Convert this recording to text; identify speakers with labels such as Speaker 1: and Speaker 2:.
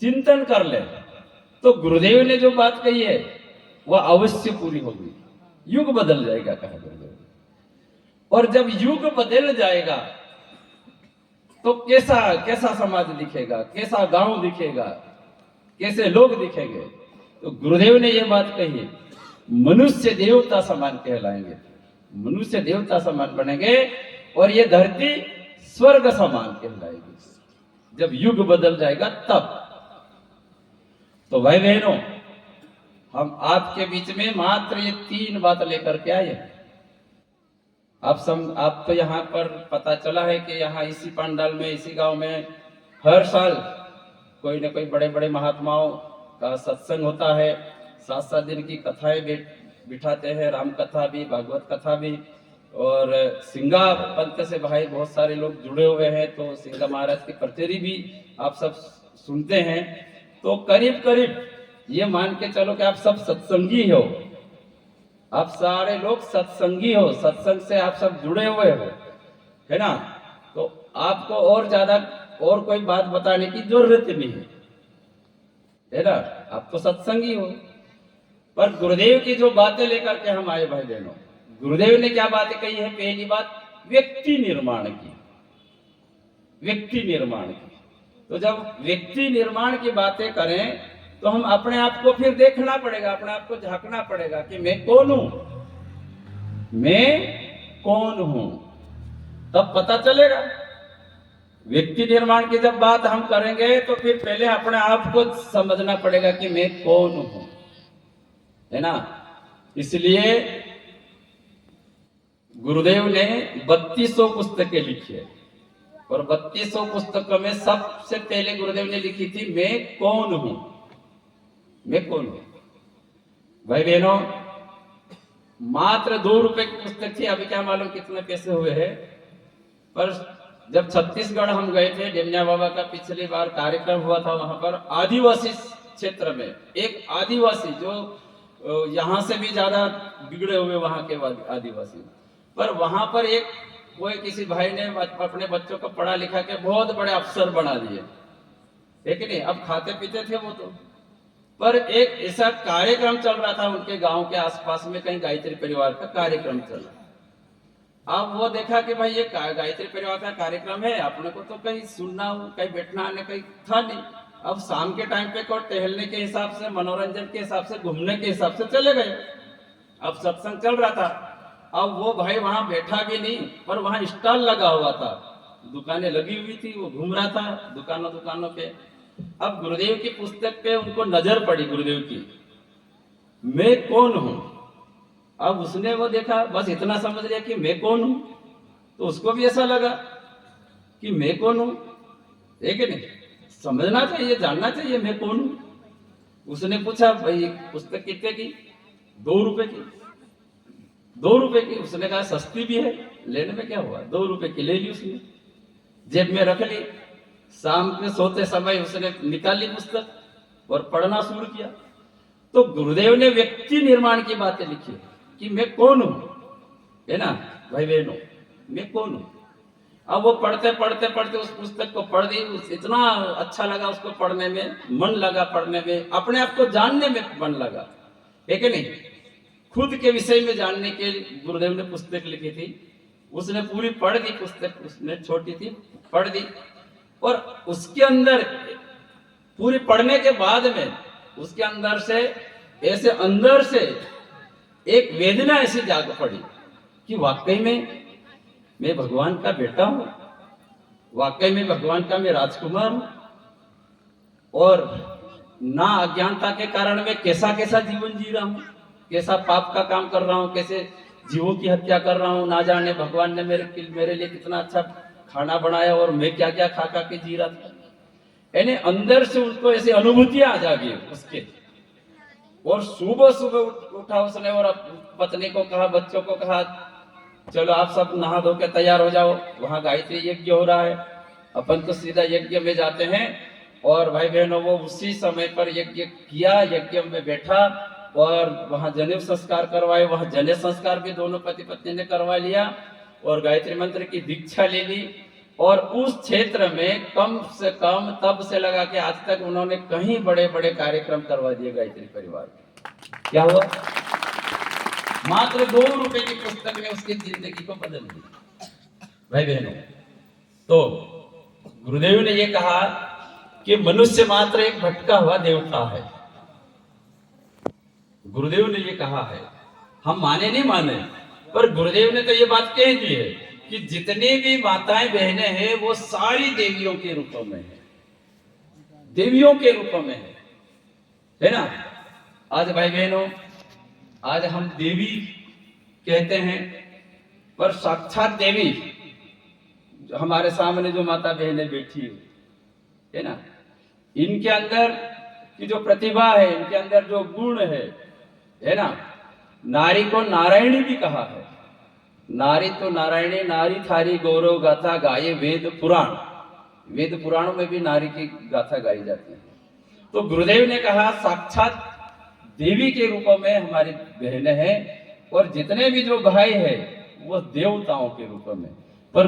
Speaker 1: चिंतन कर ले तो गुरुदेव ने जो बात कही है वह अवश्य पूरी होगी। युग बदल जाएगा, कहा गुरुदेव। और जब युग बदल जाएगा तो कैसा कैसा समाज दिखेगा, कैसा गांव दिखेगा, कैसे लोग दिखेंगे। तो गुरुदेव ने यह बात कही है, मनुष्य देवता समान कहलाएंगे, मनुष्य देवता समान बनेंगे और ये धरती स्वर्ग समान कहलाएगी जब युग बदल जाएगा तब। तो भाई बहनों, हम आपके बीच में मात्र ये 3 बात लेकर के आए। आप तो यहाँ पर पता चला है कि यहाँ इसी पंडाल में, इसी गांव में हर साल कोई न कोई बड़े बड़े महात्माओं का सत्संग होता है। 7-7 दिन की कथाएं बिठाते हैं, राम कथा भी, भागवत कथा भी। और सिंगा पंथ से भाई बहुत सारे लोग जुड़े हुए हैं, तो सिंगा महाराज की परचेरी भी आप सब सुनते हैं। तो करीब करीब ये मान के चलो कि आप सब सत्संगी हो, आप सारे लोग सत्संगी हो, सत्संग से आप सब जुड़े हुए हो, है ना। तो आपको और ज्यादा और कोई बात बताने की जरूरत नहीं है ना, आप तो सत्संगी हो। पर गुरुदेव की जो बातें लेकर के हम आए भाई बहनों, गुरुदेव ने क्या बातें कही है। पहली बात व्यक्ति निर्माण की, व्यक्ति निर्माण की। तो जब व्यक्ति निर्माण की बातें करें तो हम अपने आप को फिर देखना पड़ेगा, अपने आप को झांकना पड़ेगा कि मैं कौन हूं, मैं कौन हूं, तब पता चलेगा। व्यक्ति निर्माण की जब बात हम करेंगे तो फिर पहले अपने आप को समझना पड़ेगा कि मैं कौन हूं, है ना। इसलिए गुरुदेव ने 3200 पुस्तकें लिखी है और 3200 पुस्तकों में सबसे पहले गुरुदेव ने लिखी थी मैं कौन हूं, मैं कौन हूं। भाई बहनों, मात्र 2 रुपए की पुस्तक थी, अभी क्या मालूम कितने पैसे हुए हैं। पर जब छत्तीसगढ़ हम गए थे, डेमनिया बाबा का पिछली बार कार्यक्रम हुआ था, वहां पर आदिवासी क्षेत्र में एक आदिवासी जो यहाँ से भी ज्यादा बिगड़े हुए वहां के आदिवासी, पर वहां पर एक कोई किसी भाई ने अपने बच्चों को पढ़ा लिखा के बहुत बड़े अफसर बना दिए, है कि नहीं। अब खाते पीते थे वो तो, पर एक ऐसा कार्यक्रम चल रहा था उनके गांव के आसपास में, कहीं गायत्री परिवार का कार्यक्रम चल रहा। अब वो देखा कि भाई ये गायत्री परिवार का कार्यक्रम है, अपने को तो कहीं सुनना, कहीं बैठना आने कहीं था नहीं। अब शाम के टाइम पे को टहलने के हिसाब से, मनोरंजन के हिसाब से, घूमने के हिसाब से चले गए। अब सत्संग चल रहा था, अब वो भाई वहां बैठा भी नहीं, पर वहां स्टॉल लगा हुआ था, दुकानें लगी हुई थी, वो घूम रहा था दुकानों दुकानों पे। अब गुरुदेव की पुस्तक पे उनको नजर पड़ी, गुरुदेव की मैं कौन हूं। अब उसने वो देखा, बस इतना समझ लिया कि मैं कौन हूं, तो उसको भी ऐसा लगा कि मैं कौन हूं, है कि नहीं। समझना चाहिए, जानना चाहिए मैं कौन हूं। उसने पूछा भाई पुस्तक कितने की, 2 रुपए की। 2 रुपए की, उसने कहा सस्ती भी है, लेने में क्या हुआ, 2 रुपए की ले ली उसने, जेब में रख ली। शाम के सोते समय उसने निकाली पुस्तक और पढ़ना शुरू किया। तो गुरुदेव ने व्यक्ति निर्माण की बातें लिखी कि मैं कौन हूं, है ना भाई बहनों, मैं कौन हूं। अब वो पढ़ते पढ़ते पढ़ते उस पुस्तक को पढ़ दी, इतना अच्छा लगा उसको पढ़ने में, मन लगा पढ़ने में, अपने आप को जानने में मन लगा, है कि नहीं। खुद के विषय में जानने के लिए गुरुदेव ने पुस्तक लिखी थी। उसने पूरी पढ़ दी पुस्तक, उसने छोटी थी, पढ़ दी। और उसके अंदर पूरी पढ़ने के बाद में उसके अंदर से ऐसे अंदर से एक वेदना ऐसी जाग पड़ी कि वाकई में मैं भगवान का बेटा हूं, वाकई में भगवान का मैं राजकुमार हूं। और ना अज्ञानता के कारण मैं कैसा कैसा जीवन जी रहा हूं, कैसा पाप का काम कर रहा हूं, कैसे जीवों की हत्या कर रहा हूं। ना जाने भगवान ने मेरे लिए कितना अच्छा खाना बनाया और मैं क्या क्या खा खा के जी रहा था। यानी अंदर से उसको ऐसी अनुभूतियां आ जागी उसके। और सुबह सुबह उठा उसने और पत्नी को कहा, बच्चों को कहा, चलो आप सब नहा धो के तैयार हो जाओ, वहां गायत्री यज्ञ हो रहा है, अपन तो सीधा यज्ञ में जाते हैं। और भाई बहनों, वो उसी समय पर यज्ञ किया, यज्ञ में बैठा और वहां जनेऊ संस्कार करवाए। वहां जनेऊ संस्कार भी दोनों पति पत्नी ने करवा लिया और गायत्री मंत्र की दीक्षा ले ली। और उस क्षेत्र में कम से कम तब से लगा के आज तक उन्होंने कहीं बड़े बड़े कार्यक्रम करवा दिए गायत्री परिवार में। क्या हुआ? मात्र 2 रुपए की पुस्तक ने उसकी जिंदगी को बदल दिया। भाई बहनों, तो गुरुदेव ने ये कहा कि मनुष्य मात्र एक भटका हुआ देवता है। गुरुदेव ने ये कहा है, हम माने नहीं माने, पर गुरुदेव ने तो ये बात कह दी है कि जितनी भी माताएं बहनें हैं वो सारी देवियों के रूपों में है, देवियों के रूपों में है ना। आज भाई बहनों, आज हम देवी कहते हैं, पर साक्षात देवी हमारे सामने जो माता बहनें बैठी है ना, इनके अंदर की जो प्रतिभा है, इनके अंदर जो गुण है ना, नारी को नारायणी भी कहा है। नारी तो नारायणी, नारी थारी गौरव गाथा गाये वेद पुराण। वेद पुराणों में भी नारी की गाथा गाई जाती है। तो गुरुदेव ने कहा साक्षात देवी के रूपों में हमारी बहनें हैं, और जितने भी जो भाई है वो देवताओं के रूप में। पर